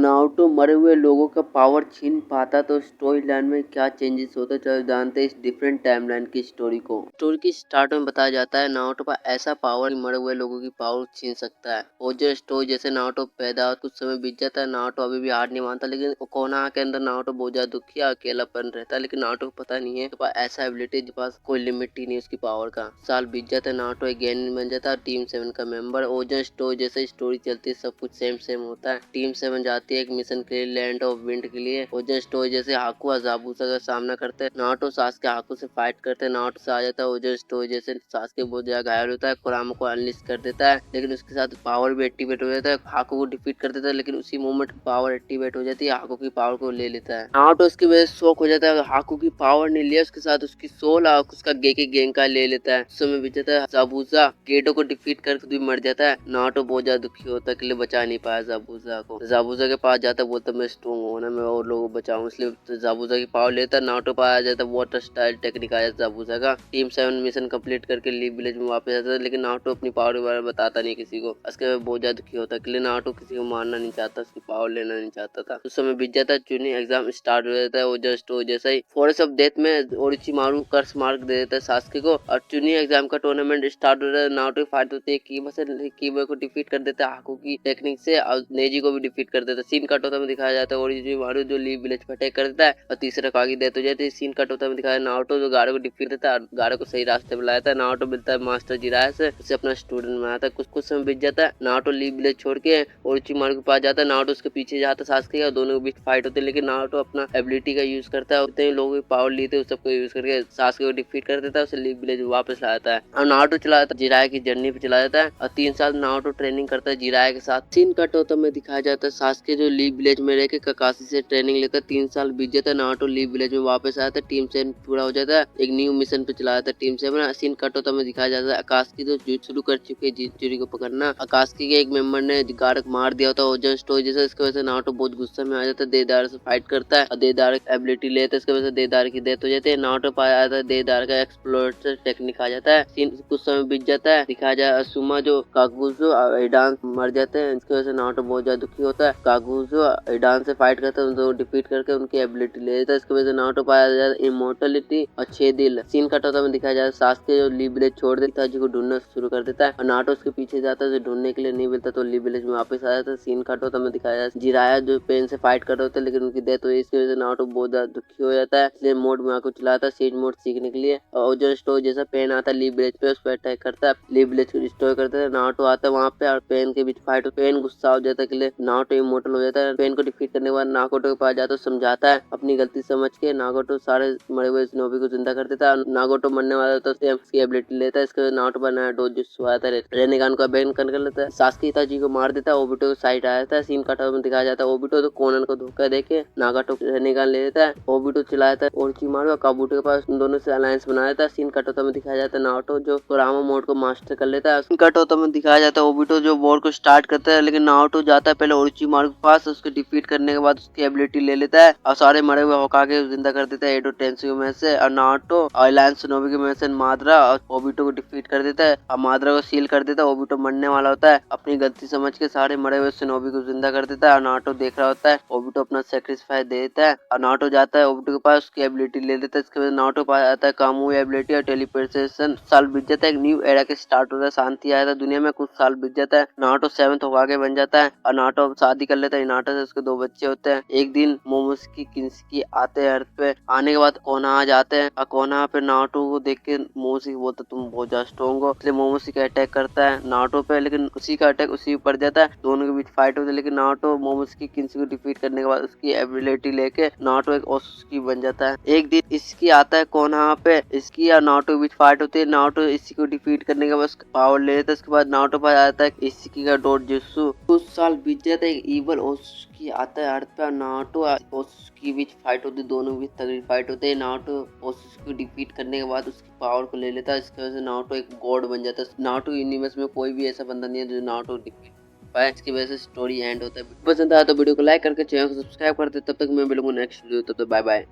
Naruto मरे हुए लोगों का पावर छीन पाता तो स्टोरी लाइन में क्या चेंजेस होते, चलो जानते हैं इस डिफरेंट टाइमलाइन की स्टोरी को। स्टोरी की स्टार्ट में बताया जाता है नारुतो का ऐसा पावर मरे हुए लोगों की पावर छीन सकता है। और जो स्टोरी जैसे नारुतो पैदा कुछ समय बीत जाता है, नारुतो अभी भी हार नहीं मानता, लेकिन कोनोहा के अंदर नारुतो बहुत ज्यादा दुखी अकेलापन रहता है। लेकिन नारुतो को पता नहीं है कि ऐसा एबिलिटी के पास कोई लिमिट ही नहीं उसकी पावर का। साल बीत जाता है, नारुतो एक गेनिन बन जाता है, टीम 7 का मेंबर। और जो स्टोरी जैसे स्टोरी चलती है सब कुछ सेम होता है। टीम 7 जाती है एक मिशन के लिए लैंड ऑफ विंड के लिए। और जो स्टोरी जैसे हाकुआ जाबुसा का सामना करते हैं, नारुतो सासके हाकू से फाइट करते हैं, नारुतो से आ जाता है। और जो स्टोरी जैसे सासके बहुत ज्यादा घायल होता है, कुरामा को अनलिश कर देता है, लेकिन उसके साथ पावर भी एक्टिवेट हो जाता है, हाकू को डिफीट कर देता है। लेकिन उसी मोमेंट पावर एक्टिवेट हो जाती है, हाकू की पावर को ले लेता है। नारुतो उसकी वजह से शॉक हो जाता है, हाकू की पावर नहीं लिया, उसके साथ उसकी सोल और उसका गेकी गेंका ले लेता है। उस समय बीत जाता है, जाबुसा गेटो को डिफीट करके भी मर जाता है। नारुतो बहुत ज्यादा दुखी होता है, इसलिए बचा नहीं पाया जाबुसा को। जाबुसा के पास जाता है, बोलता मैं स्ट्रॉन्ग हूँ ना, मैं और लोगों को बचाऊं, इसलिए जाबुसा की पावर लेता है। नारुतो पास आ जाता है, वाटर स्टाइल टेक्निक आ जाता है जाबुसा का। टीम 7 मिशन कंप्लीट करके लीव विलेज में वापस आता है, लेकिन नारुतो अपनी पावर के बारे में बताता नहीं किसी को। उसके बाद बहुत ज्यादा दुखी होता है, इसलिए नारुतो किसी को मारना नहीं चाहता, उसकी पावर लेना नहीं चाहता था। उस समय बीत जाता है, चुनिंग एग्जाम स्टार्ट हो जाता है। वो जस्ट जैसा ही फॉरेस्ट ऑफ डेथ में ओरोचिमारू कर्स मार्क दे देता है सास्के को, और चुनिंग एग्जाम का टूर्नामेंट स्टार्ट हो जाता है। नारुतो फाइट होती है कीबा से, कीबा को डिफीट कर देता है हाकू की टेक्निक से, और नेजी को भी डिफीट कर देता है। सीन कटोता में दिखाया जाता है ओरोचिमारू जो लीव विलेज पर अटैक कर देता है, और तीसरा कागी डेथ हो जाती है। सीन कटोता में दिखाया नारुतो जो गारो को डिफीट देता है, गारो को सही रास्ते पर लाता है। नारुतो मिलता है मास्टर जिराया से, उसे अपना स्टूडेंट बनाता है। कुछ समय बीत जाता है, नारुतो लीव विलेज छोड़ के ओरोचिमारू के पास जाता है। नारुतो उसके पीछे जाता है सास्के, और दोनों के बीच फाइट होती है, लेकिन नारुतो अपना एबिलिटी का यूज करता है, उतने लोगों की पावर ली थी सबको यूज करके सास्के को डिफीट कर देता है, उसे लीव विलेज वापस ला जाता है। और नारुतो चला जाता है जिराया की जर्नी पे चला जाता है, और 3 साल नारुतो ट्रेनिंग करता है जिराया के साथ। सीन कट होता में दिखाया जाता है सास्के जो लीव विलेज में रह के ककाशी से ट्रेनिंग लेकर 3 साल बीत जाता है, नारुतो लीव विलेज में वापस आता है, टीम 7 पूरा हो जाता है, एक न्यू मिशन पे चला जाता है टीम 7। सीन कट होता में दिखाया जाता है आकाशी जो शुरू कर चुके हैं जिंचुरी को पकड़ना। आकाशी के एक मेंबर ने गारक मार दिया होता है, ओजन स्टोरी जैसे, इसकी वजह से नारुतो बहुत गुस्से में आ जाता है, देदार से फाइट करता है, और देदार एबिलिटी लेता है, इसकी वजह से देदार की डेथ हो जाती है। नारुतो पाया जाता है, देदार का एक्सप्लोरेटर टेक्निक आ जाता है। सीन कुछ समय बीत जाता है, दिखाया जाए असुमा जो कागुजो और एडान मर जाते हैं, इसकी वजह से नारुतो बहुत ज्यादा दुखी होता है। कागुजो एडान से फाइट करते हैं, उनको डिफीट करके उनकी एबिलिटी ले लेता है, इसकी वजह से नारुतो पाया जाता है इमोर्टलिटी और 6 दिल। सीन कट होता में दिखाया जाता है सास्के जो लीव विलेज छोड़ देता है, को ढूंढना शुरू कर देता है, और नारुतो उसके पीछे जाता है, ढूंढने के लिए नहीं मिलता तो लीव विलेज में वापस आ जाता है। सीन कट होता में दिखाया जाता है जिराया जो पेन से फाइट कर रहे होते हैं, लेकिन उनकी डेथ हुई, इसकी वजह से नारुतो बहुत ज्यादा दुखी हो जाता है, इसलिए मोड में आकर चलाता है सीज मोड सीखने के लिए। और जो स्टोर जैसा पेन आता है लीव विलेज पे, उस पर अटैक करता है, लीव विलेज को डिस्ट्रॉय करता है। नारुतो आता है वहाँ पे, और पेन के बीच फाइट, पेन गुस्सा हो जाता है, के लिए नारुतो इमोर्टल हो जाता है। पेन को डिफीट करने के बाद नागोटो के पास जाता है, समझाता है अपनी गलती समझ के। नागोटो सारे मरे हुए शिनोबी को जिंदा कर देता है, नागोटो मरने वाला होता है, उसकी एबिलिटी लेता है, इसके बाद नारुतो पर नया डोजुत्सु आता है, रेनेगान को बैन कर लेता है, सास्के हिताची को मार देता है, ओबिटो को साइड आ जाता है। सीन कटा में दिखाया जाता है ओबिटो तो कोनन को धोखा देके नागाटो रेनेगान ले लेता है, ओबिटो चिल्लाता है ओरोचिमारू और काबुटो के पास, उन दोनों से अलायंस बना देता है। सीन कटोता में दिखाया जाता है नारुतो जो कुरामा मोड को मास्टर कर लेता है। सीन कटोता में दिखाया जाता है ओबिटो जो वॉर को स्टार्ट करता है, लेकिन नारुतो जाता है पहले ओरोचिमारू के पास, उसके डिफीट करने के बाद उसकी एबिलिटी ले लेता है, और सारे मरे हुए होकागे जिंदा कर देता है एडो टेंसु में से। और नारुतो अलायंस शिनोबी के में से माद्रा और ओबिटो को डिफीट कर देता है, और माद्रा को सील कर देता है। ओबिटो मरने वाला होता है, अपनी गलती समझ के सारे मरे हुए शिनोबी को जिंदा कर देता है, और नारुतो देख रहा होता है। ओबिटो अपना सैक्रिफाइस दे देता है, और नारुतो जाता है ओबिटो के पास, उसकी एबिलिटी ले लेता है, इसके बाद नारुतो पास आता है कामुई एबिलिटी और टेलीपोर्टेशन। साल बीत जाता है, एक न्यू एरा के स्टार्ट होता है, शांति आया था दुनिया में। कुछ साल बीत जाता है, नारुतो 7th होकागे बन जाता है, और नारुतो शादी कर लेता है हिनाटा से, उसके 2 बच्चे होते हैं। एक दिन मोमोस्की किन्सकी आते हैं अर्थ पे, आने के बाद कोनोहा जाते हैं, और कोनोहा पे नारुतो को देख के मोमोस्की बोलता तुम बहुत ज्यादा स्ट्रॉन्ग हो, इसलिए मोमोस्की अटैक करता है नारुतो पे, लेकिन उसी का अटैक उसी पे पड़ जाता है, दोनों के बीच फाइट होती है। लेकिन नारुतो मोमोस्की किन्सी को डिफीट करने के बाद उसकी एबिलिटी लेके नारुतो एक ओसुकी बन जाता है। एक दिन इसकी आता है कोनोहा पे, इसकी और नारुतो के बीच फाइट होती है, नारुतो इसी को डिफीट करने के बाद उसका पावर ले लेता है। उसके बाद नारुतो पास आता है इसी का डोजुत्सु। कुछ साल बीत जाता है, एक इवल ओसुकी आता है अर्थ पे, और नारुतो और ओसुकी के बीच फाइट होती है, दोनों के बीच तगड़ी फाइट होती है। नारुतो ओसुकी को डिफीट करने के बाद उसकी पावर को ले लेता है, इसकी वजह से नारुतो एक गॉड बन जाता है। नारुतो यूनिवर्स में कोई भी ऐसा बंदा नहीं है जो नारुतो डिफीट पाए, इसकी वजह से स्टोरी एंड होता है। पसंद आया तो वीडियो को लाइक करके चैनल को सब्सक्राइब कर दे। तब तक मैं मिलूंगा नेक्स्ट वीडियो, तब तक बाय बाय।